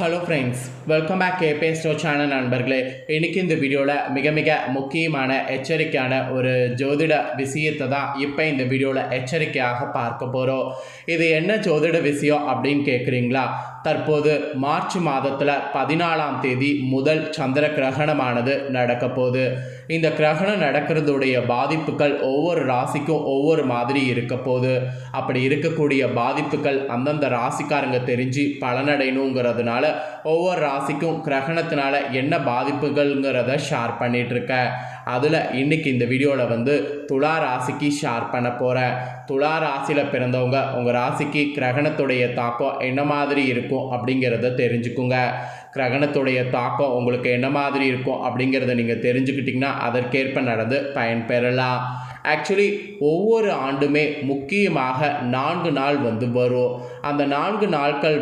Hello friends, welcome back கேபே ஸ்டோ channel நண்பர்களே. இன்றைக்கி இந்த வீடியோவில் மிக முக்கியமான எச்சரிக்கையான ஒரு ஜோதிட விஷயத்தை தான் இப்போ இந்த வீடியோவில் எச்சரிக்கையாக பார்க்க போகிறோம். இது என்ன ஜோதிட விஷயம் அப்படின்னு கேட்குறீங்களா? தற்போது மார்ச் மாதத்தில் 14ஆம் தேதி முதல் சந்திர கிரகணமானது நடக்க போகுது. இந்த கிரகணம் நடக்கிறதுடைய பாதிப்புகள் ஒவ்வொரு ராசிக்கும் ஒவ்வொரு மாதிரி இருக்க போகுது. அப்படி இருக்கக்கூடிய பாதிப்புகள் அந்தந்த ராசிக்காரங்க தெரிஞ்சு பலனடையணுங்கிறதுனால ஒவ்வொரு ராசிக்கும் கிரகணத்தினால என்ன பாதிப்புகள்ங்கிறத ஷேர் பண்ணிகிட்ருக்கேன். அதில் இன்றைக்கி இந்த வீடியோவில் துலா ராசிக்கு ஷேர் பண்ண போகிறேன். துலா ராசியில் பிறந்தவங்க உங்கள் ராசிக்கு கிரகணத்துடைய தாக்கம் என்ன மாதிரி இருக்கும் அப்படிங்கிறத தெரிஞ்சுக்குங்க. கிரகணத்துடைய தாக்கம் உங்களுக்கு என்ன மாதிரி இருக்கும் அப்படிங்கிறத நீங்கள் தெரிஞ்சுக்கிட்டிங்கன்னா அதற்கேற்ப நடந்து பயன்பெறலாம். ஆக்சுவலி ஒவ்வொரு ஆண்டுமே முக்கியமாக 4 நாள் வரும். அந்த 4 நாட்கள்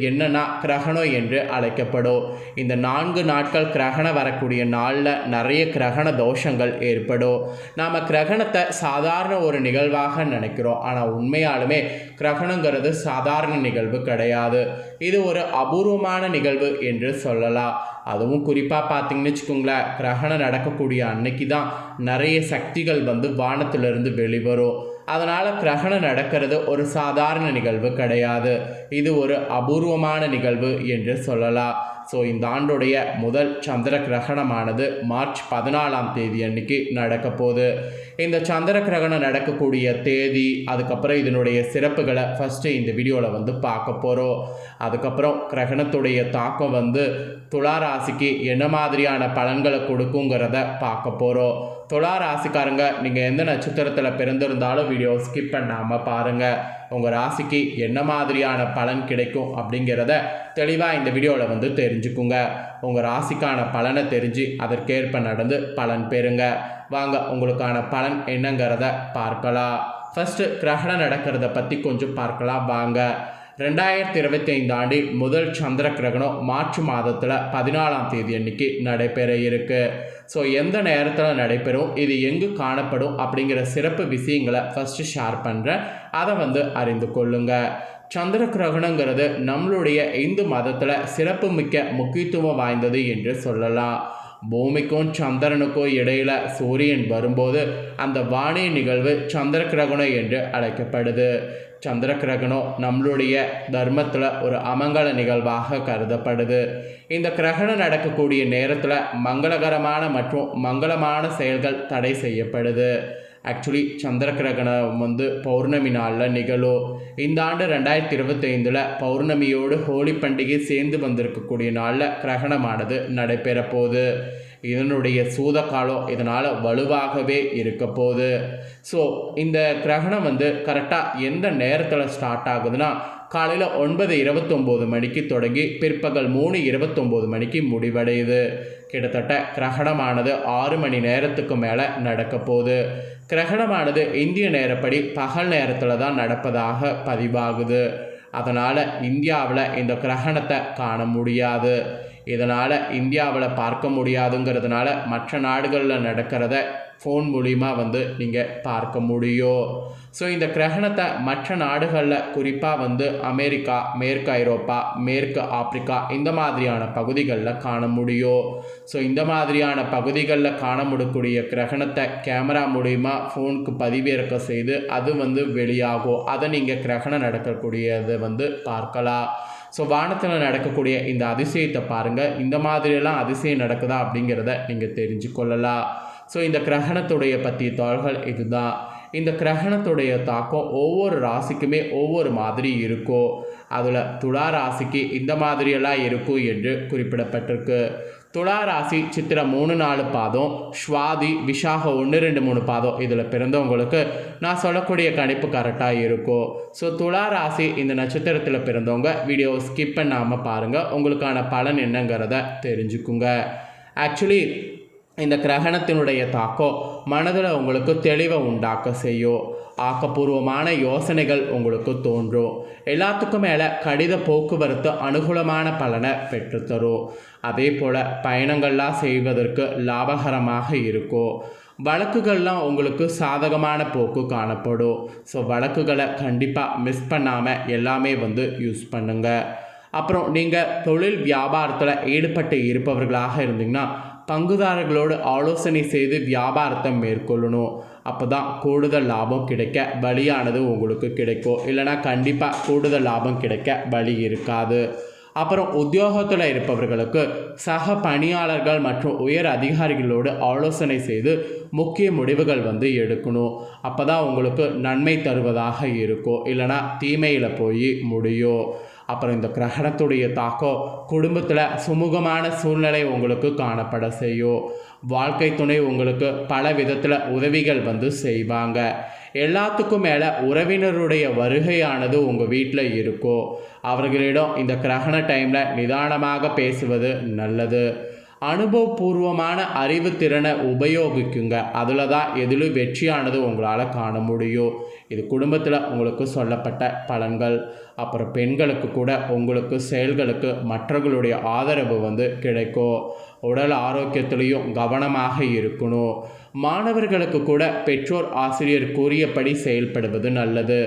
என்னென்னா கிரகணம் என்று அழைக்கப்படும். இந்த 4 நாட்கள் கிரகணம் வரக்கூடிய நாளில் நிறைய கிரகண தோஷங்கள் ஏற்படும். நாம் கிரகணத்தை சாதாரண ஒரு நிகழ்வாக நினைக்கிறோம். ஆனால் உண்மையாலுமே கிரகணங்கிறது சாதாரண நிகழ்வு கிடையாது. இது ஒரு அபூர்வமான நிகழ்வு என்று சொல்லலாம். அதுவும் குறிப்பாக பார்த்தீங்கன்னு வச்சுக்கோங்களேன், கிரகணம் நடக்கக்கூடிய அன்னைக்கு தான் நிறைய சக்திகள் வானத்திலிருந்து வெளிவரும். அதனால் கிரகணம் நடக்கிறது ஒரு சாதாரண நிகழ்வு கிடையாது. இது ஒரு அபூர்வமான நிகழ்வு என்று சொல்லலாம். ஸோ இந்த ஆண்டுடைய முதல் சந்திர கிரகணமானது மார்ச் 14ஆம் தேதி அன்னைக்கு நடக்க போகுது. இந்த சந்திர கிரகணம் நடக்கக்கூடிய தேதி, அதுக்கப்புறம் இதனுடைய சிறப்புகளை ஃபஸ்ட்டு இந்த வீடியோவில் பார்க்க போகிறோம். அதுக்கப்புறம் கிரகணத்துடைய தாக்கம் துலா ராசிக்கு என்ன மாதிரியான பலன்களை கொடுக்குங்கிறத பார்க்க போகிறோம். துலா ராசிக்காரங்க நீங்கள் எந்த நட்சத்திரத்தில் பிறந்திருந்தாலும் வீடியோ ஸ்கிப் பண்ணாமல் பாருங்கள். உங்கள் ராசிக்கு என்ன மாதிரியான பலன் கிடைக்கும் அப்படிங்கிறத தெளிவாக இந்த வீடியோவில் தெரிஞ்சுக்குங்க. உங்கள் ராசிக்கான பலனை தெரிஞ்சு அதற்கேற்ப நடந்து பலன் பெறுங்க. வாங்க உங்களுக்கான பலன் என்னங்கிறத பார்க்கலாம். ஃபஸ்ட்டு கிரகணம் நடக்கிறத பற்றி கொஞ்சம் பார்க்கலாம் வாங்க. 2025 ஆண்டில் முதல் சந்திர கிரகணம் மார்ச் மாதத்தில் 14ஆம் தேதி அன்னைக்கு நடைபெற இருக்கு. ஸோ எந்த நேரத்தில் நடைபெறும், இது எங்கு காணப்படும் அப்படிங்கிற சிறப்பு விஷயங்களை ஃபஸ்ட்டு ஷேர் பண்ணுறேன். அதை அறிந்து கொள்ளுங்க. சந்திர கிரகணங்கிறது நம்மளுடைய இந்து மதத்தில் சிறப்பு மிக்க முக்கியத்துவம் வாய்ந்தது என்று சொல்லலாம். பூமிக்கும் சந்திரனுக்கும் இடையில சூரியன் வரும்போது அந்த வானிய நிகழ்வு சந்திர கிரகணம் என்று அழைக்கப்படுது. சந்திர கிரகணம் நம்மளுடைய தர்மத்தில் ஒரு அமங்கல நிகழ்வாக கருதப்படுது. இந்த கிரகணம் நடக்கக்கூடிய நேரத்தில் மங்களகரமான மற்றும் மங்களமான செயல்கள் தடை செய்யப்படுது. ஆக்சுவலி சந்திர கிரகணம் பௌர்ணமி நாளில் நிகழும். இந்த ஆண்டு 2025 பௌர்ணமியோடு ஹோலி பண்டிகை சேர்ந்து வந்திருக்கக்கூடிய நாளில் கிரகணமானது நடைபெற போகுது. இதனுடைய சூத காலம் இதனால் வலுவாகவே இருக்க போகுது. ஸோ இந்த கிரகணம் கரெக்டாக எந்த நேரத்தில் ஸ்டார்ட் ஆகுதுன்னா, காலையில் 9:29 மணிக்கு தொடங்கி பிற்பகல் 3:29 மணிக்கு முடிவடையுது. கிட்டத்தட்ட கிரகணமானது 6 மணி நேரத்துக்கு மேலே நடக்க போகுது. கிரகணமானது இந்திய நேரப்படி பகல் நேரத்தில் தான் நடப்பதாக பதிவாகுது. அதனால் இந்தியாவில் இந்த கிரகணத்தை காண முடியாது. இதனால் இந்தியாவில் பார்க்க முடியாதுங்கிறதுனால மற்ற நாடுகளில் நடக்கிறத ஃபோன் மூலிமா நீங்கள் பார்க்க முடியும். ஸோ இந்த கிரகணத்தை மற்ற நாடுகளில் குறிப்பாக அமெரிக்கா, மேற்கு ஐரோப்பா, மேற்கு ஆப்பிரிக்கா இந்த மாதிரியான பகுதிகளில் காண முடியும். ஸோ இந்த மாதிரியான பகுதிகளில் காண முடியக்கூடிய கிரகணத்தை கேமரா மூலிமா ஃபோனுக்கு பதிவிறக்க செய்து அது வெளியாகும். அதை நீங்கள் கிரகணம் நடக்கக்கூடியதை பார்க்கலாம். ஸோ வானத்தில் நடக்கக்கூடிய இந்த அதிசயத்தை பாருங்கள். இந்த மாதிரியெல்லாம் அதிசயம் நடக்குதா அப்படிங்கிறத நீங்கள் தெரிஞ்சு கொள்ளலாம். ஸோ இந்த கிரகணத்துடைய பற்றிய தாள்கள் இதுதான். இந்த கிரகணத்துடைய தாக்கம் ஒவ்வொரு ராசிக்குமே ஒவ்வொரு மாதிரி இருக்கும். அதில் துலா ராசிக்கு இந்த மாதிரியெல்லாம் இருக்கும் என்று குறிப்பிடப்பட்டிருக்கு. துலா ராசி சித்திரை 3-4 பாதம், ஸ்வாதி விஷாக 1-2-3 பாதம் இதில் பிறந்தவங்களுக்கு நான் சொல்லக்கூடிய கணிப்பு கரெக்டாக இருக்கும். ஸோ துலா ராசி இந்த நட்சத்திரத்தில் பிறந்தவங்க வீடியோ ஸ்கிப் பண்ணாமல் பாருங்கள். உங்களுக்கான பலன் என்னங்கிறத தெரிஞ்சுக்குங்க. ஆக்சுவலி இந்த கிரகணத்தினுடைய தாக்கம் மனதில் உங்களுக்கு தெளிவை உண்டாக்க செய்யும். ஆக்கப்பூர்வமான யோசனைகள் உங்களுக்கு தோன்றும். எல்லாத்துக்கும் மேலே கடித போக்குவரத்து அனுகூலமான பலனை பெற்றுத்தரும். அதே போல் பயணங்கள்லாம் செய்வதற்கு லாபகரமாக இருக்கும். வழக்குகள்லாம் உங்களுக்கு சாதகமான போக்கு காணப்படும். ஸோ வழக்குகளை கண்டிப்பாக மிஸ் பண்ணாமல் எல்லாமே யூஸ் பண்ணுங்கள். அப்புறம் நீங்கள் தொழில் வியாபாரத்தில் ஈடுபட்டு இருப்பவர்களாக இருந்தீங்கன்னா பங்குதாரர்களோடு ஆலோசனை செய்து வியாபாரத்தை மேற்கொள்ளணும். அப்போ தான் கூடுதல் லாபம் கிடைக்க வழியானது உங்களுக்கு கிடைக்கும். இல்லைனா கண்டிப்பாக கூடுதல் லாபம் கிடைக்க வழி இருக்காது. அப்புறம் உத்தியோகத்தில் இருப்பவர்களுக்கு சக பணியாளர்கள் மற்றும் உயர் அதிகாரிகளோடு ஆலோசனை செய்து முக்கிய முடிவுகள் எடுக்கணும். அப்போ தான் உங்களுக்கு நன்மை தருவதாக இருக்கும். இல்லைனா தீமையில் போய் முடியும். அப்புறம் இந்த கிரகணத்துடைய தாக்கம் குடும்பத்தில் சுமூகமான சூழ்நிலை உங்களுக்கு காணப்பட செய்யும். வாழ்க்கை துணை உங்களுக்கு பல விதத்தில் உதவிகள் செய்வாங்க. எல்லாத்துக்கும் மேலே உறவினருடைய வருகையானது உங்கள் வீட்டில் இருக்கும். அவர்களிடம் இந்த கிரகண டைமில் நிதானமாக பேசுவது நல்லது. அனுபவபூர்வமான அறிவு திறனை உபயோகிக்குங்க. அதில் தான் எதிலும் வெற்றியானது உங்களால் காண முடியும். இது குடும்பத்தில் உங்களுக்கு சொல்லப்பட்ட பலன்கள். அப்புறம் பெண்களுக்கு கூட உங்களுக்கு செயல்களுக்கு மற்றவர்களுடைய ஆதரவு கிடைக்கும். உடல் ஆரோக்கியத்திலையும் கவனமாக இருக்கணும். மாணவர்களுக்கு கூட பெற்றோர் ஆசிரியர் கூறியபடி செயல்படுவது நல்லது.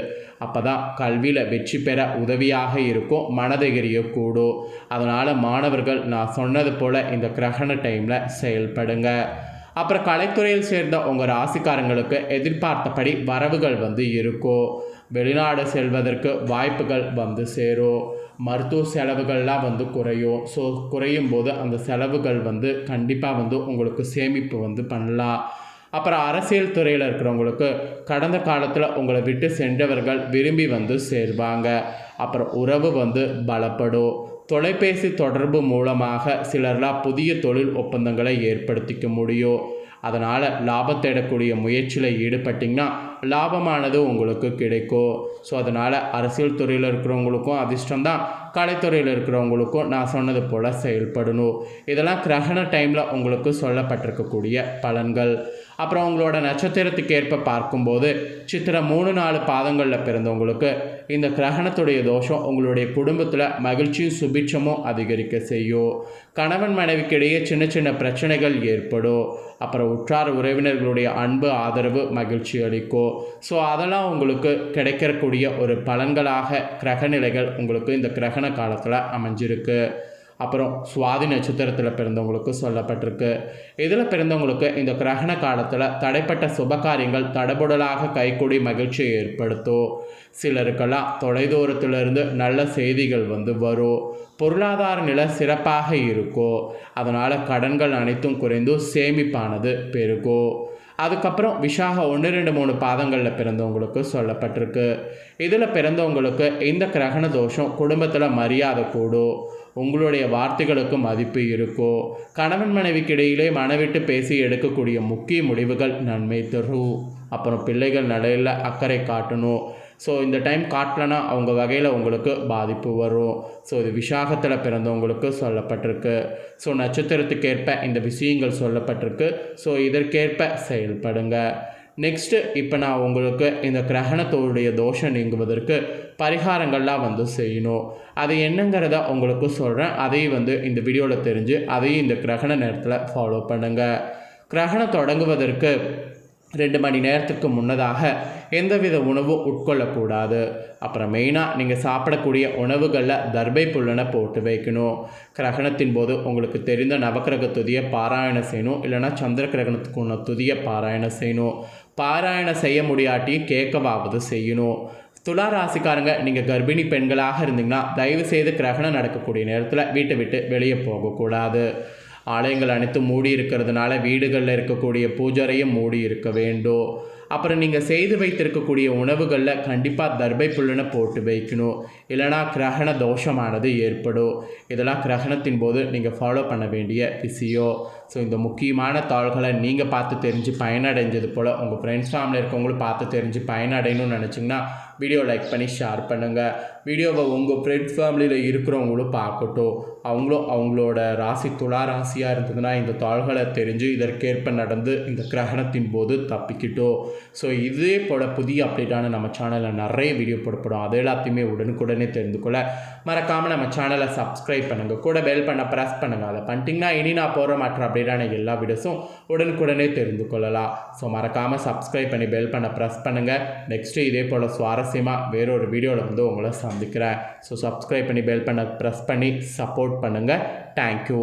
அப்போ தான் கல்வியில் வெற்றி பெற உதவியாக இருக்கும். மனதைரியக்கூடும். அதனால் மாணவர்கள் நான் சொன்னது போல் இந்த கிரகண டைமில் செயல்படுங்க. அப்புறம் கலைத்துறையில் சேர்ந்த உங்கள் ராசிக்காரங்களுக்கு எதிர்பார்த்தபடி வரவுகள் இருக்கும். வெளிநாடு செல்வதற்கு வாய்ப்புகள் சேரும். மருத்துவ செலவுகள்லாம் குறையும். ஸோ குறையும் போது அந்த செலவுகள் கண்டிப்பாக உங்களுக்கு சேமிப்பு பண்ணலாம். அப்புறம் அரசியல் துறையில் இருக்கிறவங்களுக்கு கடந்த காலத்தில் உங்களை விட்டு சென்றவர்கள் விரும்பி சேர்வாங்க. அப்புறம் உறவு பலப்படும். தொலைபேசி தொடர்பு மூலமாக சிலர்லாம் புதிய தொழில் ஒப்பந்தங்களை ஏற்படுத்திக்க முடியும். அதனால் லாபம் தேடக்கூடிய முயற்சியில் ஈடுபட்டிங்கன்னா லாபமானது உங்களுக்கு கிடைக்கும். ஸோ அதனால் அரசியல் துறையில் இருக்கிறவங்களுக்கும் அதிர்ஷ்டம்தான். கலைத்துறையில் இருக்கிறவங்களுக்கும் நான் சொன்னது போல் செயல்படணும். இதெல்லாம் கிரகண டைமில் உங்களுக்கு சொல்லப்பட்டிருக்கக்கூடிய பலன்கள். அப்புறம் உங்களோட நட்சத்திரத்துக்கு ஏற்ப பார்க்கும்போது சித்திரை 3-4 பாதங்களில் பிறந்தவங்களுக்கு இந்த கிரகணத்துடைய தோஷம் உங்களுடைய குடும்பத்தில் மகிழ்ச்சியும் சுபிட்சமும் அதிகரிக்க செய்யும். கணவன் மனைவிக்கிடையே சின்ன சின்ன பிரச்சனைகள் ஏற்படும். அப்புறம் உற்றார் உறவினர்களுடைய அன்பு ஆதரவு மகிழ்ச்சி அளிக்கும். ஸோ அதெல்லாம் உங்களுக்கு கிடைக்கக்கூடிய ஒரு பலன்களாக கிரகநிலைகள் உங்களுக்கு இந்த கிரகண காலத்தில் அமைஞ்சிருக்கு. அப்புறம் சுவாதி நட்சத்திரத்தில் பிறந்தவங்களுக்கு சொல்லப்பட்டிருக்கு. இதில் பிறந்தவங்களுக்கு இந்த கிரகண காலத்தில் தடைப்பட்ட சுபகாரியங்கள் தடபுடலாக கைகூடி மகிழ்ச்சியை ஏற்படுத்தும். சிலருக்கெல்லாம் தொலைதூரத்திலிருந்து நல்ல செய்திகள் வரும். பொருளாதார நிலை சிறப்பாக இருக்கும். அதனால் கடன்கள் அனைத்தும் குறைந்து சேமிப்பானது பெருகும். அதுக்கப்புறம் விஷாக 1, 2, 3 பாதங்களில் பிறந்தவங்களுக்கு சொல்லப்பட்டிருக்கு. இதில் பிறந்தவங்களுக்கு இந்த கிரகண தோஷம் குடும்பத்தில் மரியாதை கூடும். உங்களுடைய வார்த்தைகளுக்கு மதிப்பு இருக்கும். கணவன் மனைவிக்கு இடையிலே மனவிட்டு பேசி எடுக்கக்கூடிய முக்கிய முடிவுகள் நன்மை தரும். அப்புறம் பிள்ளைகள் நடையில் அக்கறை காட்டணும். ஸோ இந்த டைம் காட்டலைன்னா அவங்க வகையில் உங்களுக்கு பாதிப்பு வரும். ஸோ இது விஷாகத்தில் பிறந்தவங்களுக்கு சொல்லப்பட்டிருக்கு. ஸோ நட்சத்திரத்துக்கேற்ப இந்த விஷயங்கள் சொல்லப்பட்டிருக்கு. ஸோ இதற்கேற்ப செயல்படுங்க. நெக்ஸ்ட்டு இப்போ நான் உங்களுக்கு இந்த கிரகணத்தோடைய தோஷம் நீங்குவதற்கு பரிகாரங்கள்லாம் செய்யணும். அது என்னங்கிறத உங்களுக்கு சொல்கிறேன். அதையும் இந்த வீடியோவில் தெரிஞ்சு அதையும் இந்த கிரகண நேரத்தில் ஃபாலோ பண்ணுங்கள். கிரகணம் தொடங்குவதற்கு 2 மணி நேரத்துக்கு முன்னதாக எந்தவித உணவும் உட்கொள்ளக்கூடாது. அப்புறம் மெயினாக நீங்கள் சாப்பிடக்கூடிய உணவுகளில் தர்பை புல்லனை போட்டு வைக்கணும். கிரகணத்தின் போது உங்களுக்கு தெரிந்த நவக்கிரக துதியை பாராயணம் செய்யணும். இல்லைனா சந்திர கிரகணத்துக்கு உள்ள துதியை பாராயணம் செய்யணும். பாராயணம் செய்ய முடியாட்டியும் கேட்கவாவது செய்யணும். துலா ராசிக்காரங்க நீங்கள் கர்ப்பிணி பெண்களாக இருந்தீங்கன்னா தயவுசெய்து கிரகணம் நடக்கக்கூடிய நேரத்தில் வீட்டை விட்டு வெளியே போகக்கூடாது. ஆலயங்கள் அனைத்தும் மூடி இருக்கிறதுனால வீடுகளில் இருக்கக்கூடிய பூஜரையும் மூடி இருக்க வேண்டும். அப்புறம் நீங்கள் செய்து வைத்திருக்கக்கூடிய உணவுகளில் கண்டிப்பாக தர்பை புல்லுனை போட்டு வைக்கணும். இல்லைனா கிரகண தோஷமானது ஏற்படும். இதெல்லாம் கிரகணத்தின் போது நீங்கள் ஃபாலோ பண்ண வேண்டிய விஷயம். ஸோ இந்த முக்கியமான தாள்களை நீங்கள் பார்த்து தெரிஞ்சு பயனடைஞ்சது போல் உங்கள் ஃப்ரெண்ட்ஸ் ஃபேமிலி இருக்கவங்களும் பார்த்து தெரிஞ்சு பயனடையணும்னு நினச்சிங்கன்னா வீடியோ லைக் பண்ணி ஷேர் பண்ணுங்கள். வீடியோவை உங்கள் ஃப்ரெண்ட்ஸ் ஃபேமிலியில் இருக்கிறவங்களும் பார்க்கட்டும். அவங்களும் அவங்களோட ராசி துலா ராசியாக இருந்ததுன்னா இந்த தாள்களை தெரிஞ்சு இதற்கேற்ப நடந்து இந்த கிரகணத்தின் போது தப்பிக்கிட்டோம். ஸோ இதே போல் புதிய அப்டேட்டான நம்ம சேனலில் நிறைய வீடியோ போடப்படும். அது எல்லாத்தையுமே உடனுக்குடனே தெரிந்து கொள்ள மறக்காமல் நம்ம சேனலை சப்ஸ்கிரைப் பண்ணுங்கள். கூட பெல் பண்ண ப்ரெஸ் பண்ணுங்கள். அதை பண்ணிட்டீங்கன்னா இனி நான் போகிற மற்ற அப்டேட்டான எல்லா வீடியோஸும் உடனுக்குடனே தெரிந்து கொள்ளலாம். ஸோ மறக்காமல் சப்ஸ்கிரைப் பண்ணி பெல் பண்ண ப்ரெஸ் பண்ணுங்கள். நெக்ஸ்ட்டு இதே போல் சுவாரஸ்யம் சுவாரஸ்யமாக வேறொரு வீடியோவில் வந்து உங்களை சந்திக்கிறேன். ஸோ சப்ஸ்கிரைப் பண்ணி பெல் பண்ண ப்ரெஸ் பண்ணி சப்போர்ட் பண்ணுங்கள். தேங்க்யூ.